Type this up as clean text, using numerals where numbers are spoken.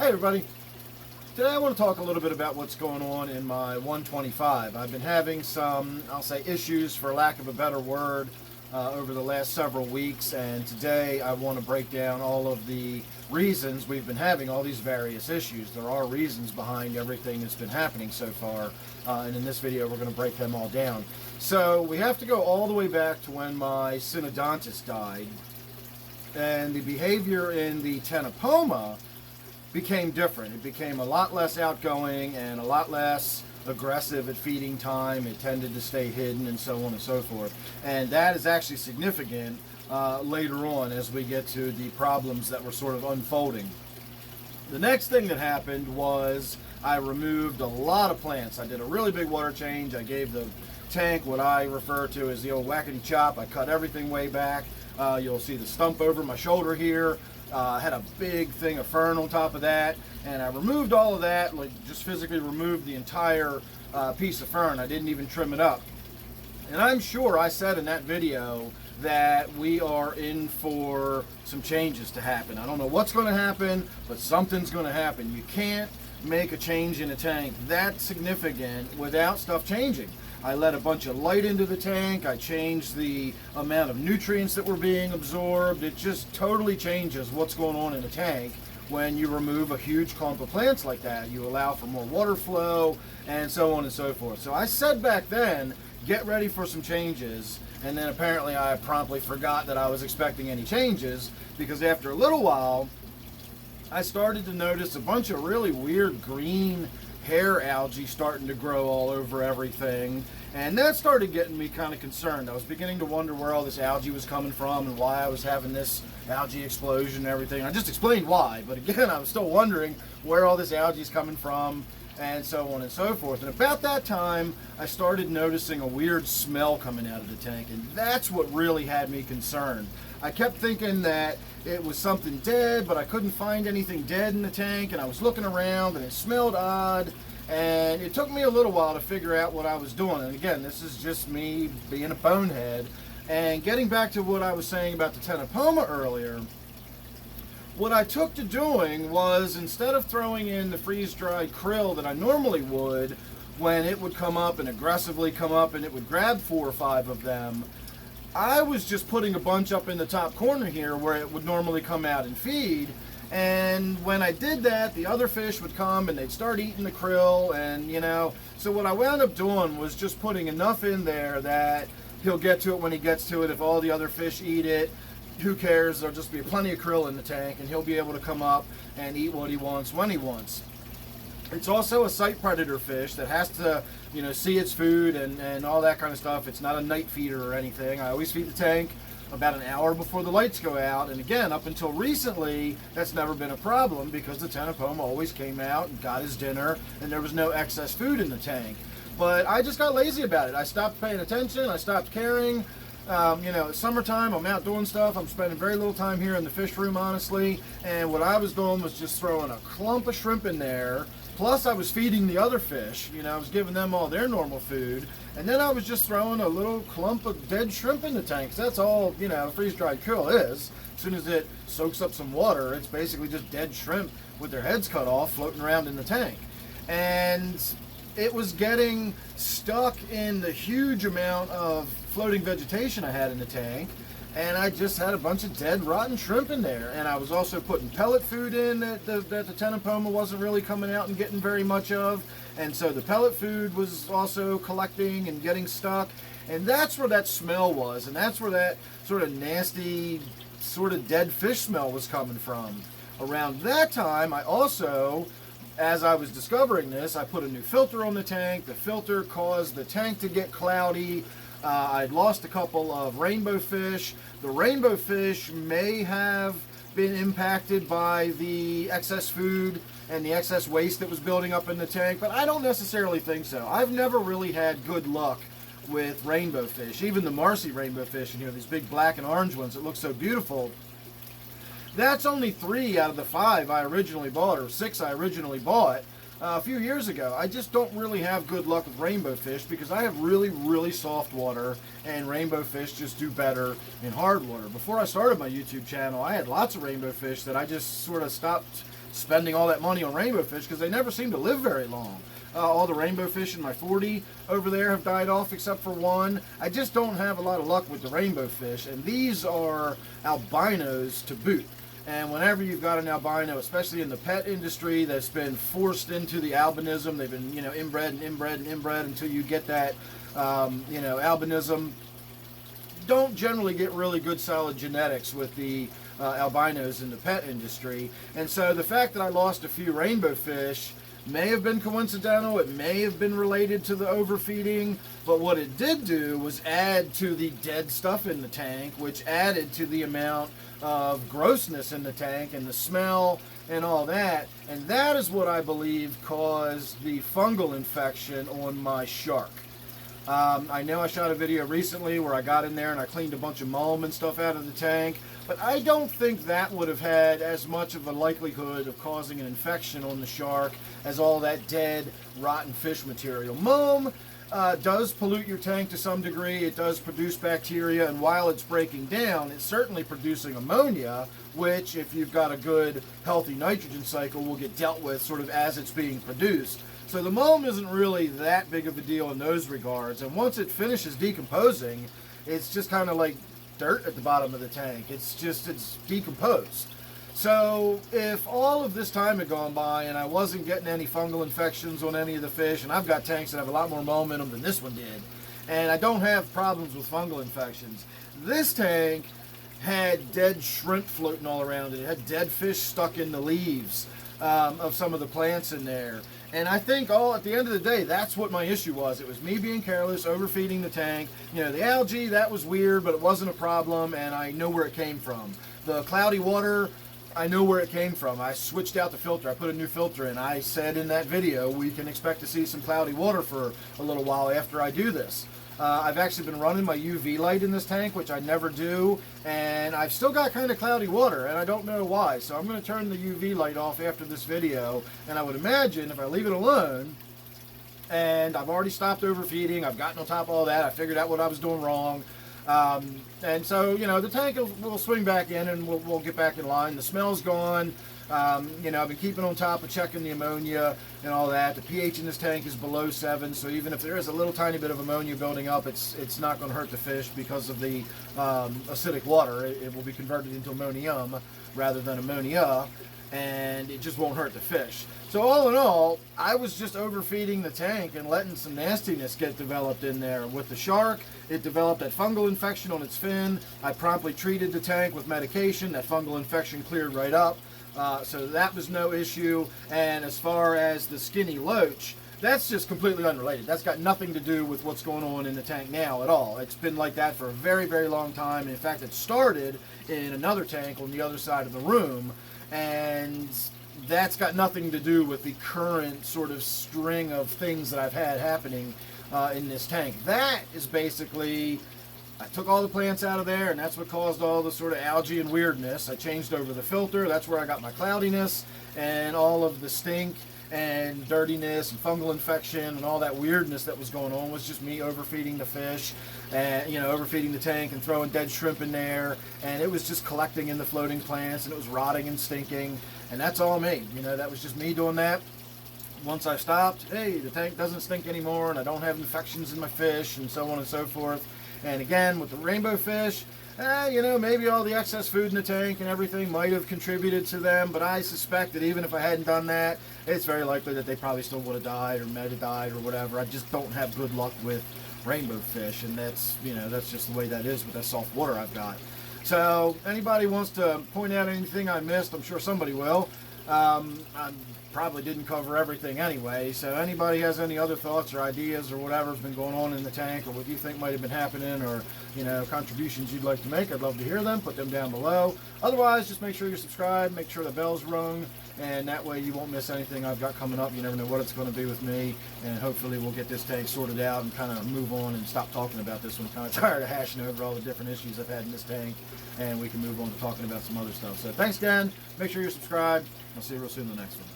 Hey everybody, today I want to talk a little bit about what's going on in my 125. I've been having some, I'll say, issues for lack of a better word over the last several weeks, and today I want to break down all of the reasons we've been having all these various issues. There are reasons behind everything that's been happening so far, and in this video we're going to break them all down. So we have to go all the way back to when my synodontist died, and the behavior in the tenopoma became different. It became a lot less outgoing and a lot less aggressive at feeding time. It tended to stay hidden and so on and so forth. And that is actually significant later on as we get to the problems that were sort of unfolding. The next thing that happened was I removed a lot of plants. I did a really big water change. I gave the tank what I refer to as the old whackety chop. I cut everything way back. You'll see the stump over my shoulder here. I had a big thing of fern on top of that, and I removed all of that, like just physically removed the entire piece of fern. I didn't even trim it up. And I'm sure I said in that video that we are in for some changes to happen. I don't know what's going to happen, but something's going to happen. You can't make a change in a tank that significant without stuff changing. I let a bunch of light into the tank. I changed the amount of nutrients that were being absorbed. It just totally changes what's going on in a tank when you remove a huge clump of plants like that. You allow for more water flow and so on and so forth. So I said back then, get ready for some changes. And then apparently I promptly forgot that I was expecting any changes, because after a little while, I started to notice a bunch of really weird green hair algae starting to grow all over everything, and that started getting me kind of concerned. I was beginning to wonder where all this algae was coming from and why I was having this algae explosion and everything. I just explained why, but again, I was still wondering where all this algae is coming from and so on and so forth. And about that time, I started noticing a weird smell coming out of the tank, and that's what really had me concerned. I kept thinking that it was something dead, but I couldn't find anything dead in the tank, and I was looking around and it smelled odd, and it took me a little while to figure out what I was doing. And again, this is just me being a bonehead. And getting back to what I was saying about the tenopoma earlier, what I took to doing was, instead of throwing in the freeze-dried krill that I normally would when it would come up and aggressively come up and it would grab 4 or 5 of them, I was just putting a bunch up in the top corner here where it would normally come out and feed. And when I did that, the other fish would come and they'd start eating the krill, and so what I wound up doing was just putting enough in there that he'll get to it when he gets to it. If all the other fish eat it, who cares? There'll just be plenty of krill in the tank, and he'll be able to come up and eat what he wants when he wants. It's also a sight predator fish that has to, see its food and all that kind of stuff. It's not a night feeder or anything. I always feed the tank about an hour before the lights go out. And again, up until recently, that's never been a problem, because the tenopoma always came out and got his dinner, and there was no excess food in the tank. But I just got lazy about it. I stopped paying attention. I stopped caring. It's summertime, I'm out doing stuff. I'm spending very little time here in the fish room, honestly. And what I was doing was just throwing a clump of shrimp in there. Plus, I was feeding the other fish. I was giving them all their normal food. And then I was just throwing a little clump of dead shrimp in the tanks. That's all, freeze-dried krill is. As soon as it soaks up some water, it's basically just dead shrimp with their heads cut off floating around in the tank. And it was getting stuck in the huge amount of floating vegetation I had in the tank, and I just had a bunch of dead, rotten shrimp in there. And I was also putting pellet food in that the tenopoma wasn't really coming out and getting very much of, and so the pellet food was also collecting and getting stuck. And that's where that smell was, and that's where that sort of nasty, sort of dead fish smell was coming from. Around that time, I also, as I was discovering this, I put a new filter on the tank. The filter caused the tank to get cloudy. I'd lost a couple of rainbow fish. The rainbow fish may have been impacted by the excess food and the excess waste that was building up in the tank, but I don't necessarily think so. I've never really had good luck with rainbow fish. Even the Marcy rainbow fish, these big black and orange ones that look so beautiful, that's only 3 out of the 5 I originally bought, or 6 I originally bought. a few years ago. I just don't really have good luck with rainbow fish because I have really, really soft water, and rainbow fish just do better in hard water. Before I started my YouTube channel, I had lots of rainbow fish that I just sort of stopped spending all that money on rainbow fish because they never seem to live very long. All the rainbow fish in my 40 over there have died off except for one. I just don't have a lot of luck with the rainbow fish, and these are albinos to boot. And whenever you've got an albino, especially in the pet industry, that's been forced into the albinism, they've been, inbred and inbred and inbred until you get that, albinism. Don't generally get really good solid genetics with the albinos in the pet industry. And so the fact that I lost a few rainbow fish may have been coincidental, it may have been related to the overfeeding, but what it did do was add to the dead stuff in the tank, which added to the amount of grossness in the tank and the smell and all that, and that is what I believe caused the fungal infection on my shark. I know I shot a video recently where I got in there and I cleaned a bunch of mulm and stuff out of the tank, but I don't think that would have had as much of a likelihood of causing an infection on the shark as all that dead, rotten fish material. Mulm does pollute your tank to some degree. It does produce bacteria, and while it's breaking down, it's certainly producing ammonia, which, if you've got a good, healthy nitrogen cycle, will get dealt with sort of as it's being produced. So the mulm isn't really that big of a deal in those regards, and once it finishes decomposing, it's just kind of like dirt at the bottom of the tank. It's decomposed. So if all of this time had gone by and I wasn't getting any fungal infections on any of the fish, and I've got tanks that have a lot more mulm in them than this one did, and I don't have problems with fungal infections. This tank had dead shrimp floating all around it. It had dead fish stuck in the leaves of some of the plants in there. And I think at the end of the day, that's what my issue was. It was me being careless, overfeeding the tank. The algae, that was weird, but it wasn't a problem, and I know where it came from. The cloudy water, I know where it came from. I switched out the filter. I put a new filter in. I said in that video, we can expect to see some cloudy water for a little while after I do this. I've actually been running my UV light in this tank, which I never do, and I've still got kind of cloudy water, and I don't know why. So I'm going to turn the UV light off after this video, and I would imagine if I leave it alone, and I've already stopped overfeeding, I've gotten on top of all that, I figured out what I was doing wrong, and so, the tank will swing back in, and we'll get back in line. The smell's gone. I've been keeping on top of checking the ammonia and all that. The pH in this tank is below 7, so even if there is a little tiny bit of ammonia building up, it's not going to hurt the fish because of the acidic water. It will be converted into ammonium rather than ammonia, and it just won't hurt the fish. So all in all, I was just overfeeding the tank and letting some nastiness get developed in there. With the shark, it developed that fungal infection on its fin. I promptly treated the tank with medication. That fungal infection cleared right up. So that was no issue. And as far as the skinny loach, that's just completely unrelated. That's got nothing to do with what's going on in the tank now at all. It's been like that for a very, very long time. And in fact, it started in another tank on the other side of the room. And that's got nothing to do with the current sort of string of things that I've had happening in this tank. That is basically, I took all the plants out of there, and that's what caused all the sort of algae and weirdness. I changed over the filter. That's where I got my cloudiness and all of the stink and dirtiness and fungal infection and all that weirdness that was going on was just me overfeeding the fish and overfeeding the tank and throwing dead shrimp in there, and it was just collecting in the floating plants, and it was rotting and stinking, and that's all me. That was just me doing that. Once I stopped, hey, the tank doesn't stink anymore, and I don't have infections in my fish, and so on and so forth. And again, with the rainbow fish, maybe all the excess food in the tank and everything might have contributed to them, but I suspect that even if I hadn't done that, it's very likely that they probably still would have died or might have died or whatever. I just don't have good luck with rainbow fish, and that's just the way that is with that soft water I've got. So anybody wants to point out anything I missed, I'm sure somebody will. I probably didn't cover everything anyway, so anybody has any other thoughts or ideas or whatever's been going on in the tank or what you think might have been happening or contributions you'd like to make, I'd love to hear them. Put them down below. Otherwise, just make sure you're subscribed, make sure the bell's rung, and that way you won't miss anything I've got coming up. You never know what it's going to be with me, and hopefully we'll get this tank sorted out and kind of move on and stop talking about this one. I'm kind of tired of hashing over all the different issues I've had in this tank, and we can move on to talking about some other stuff. So thanks again. Make sure you're subscribed. I'll see you real soon in the next one.